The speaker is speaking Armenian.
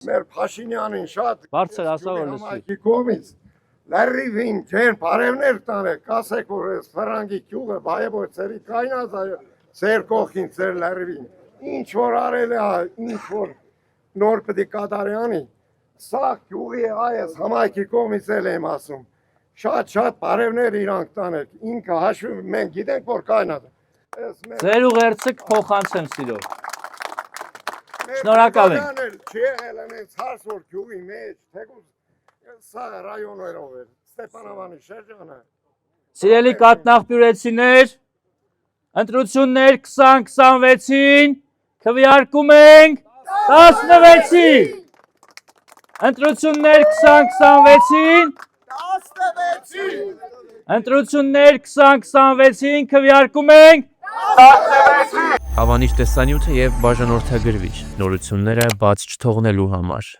Մեր Փաշինյանին շատ Բարձր ասա որ լսի։ համայնքի կողմից լրիվին ջեր բարևներ տանեք, ասեք որ այս ֆրանგი գյուղը բայեւոցերի կայնած է ձեր կողքին ձեր լրիվին։ Ինչ որ արել է, ինչ որ նոր պետք է կատարի անի, սա գյուղի այս համայնքի կողմից էլ եմ ասում։ Շատ բարևներ իրանք տանեք, ինքը հաշվի մենք գիտենք որ կայնած է։ Ձեր ուղերձը փոխանցեմ սիրով։ Շնորհակալ եմ։ Չի եղել այնց հարսոր գյուղի մեջ, թեկուզ սա ռայոններով էր, Ստեփանավանի շրջանը։ Սիրելի կատնաղբյուրեցիներ, ընտրություններ 2026-ին քվեարկում ենք 16-ին։ Ընտրություններ 2026-ին 16-ին։ Ընտրություններ 2026-ին քվեարկում ենք 16-ին։ Հավանիչ տեսանյութը եւ բաժանորդագրվիչ նորությունները բաց չթողնելու համար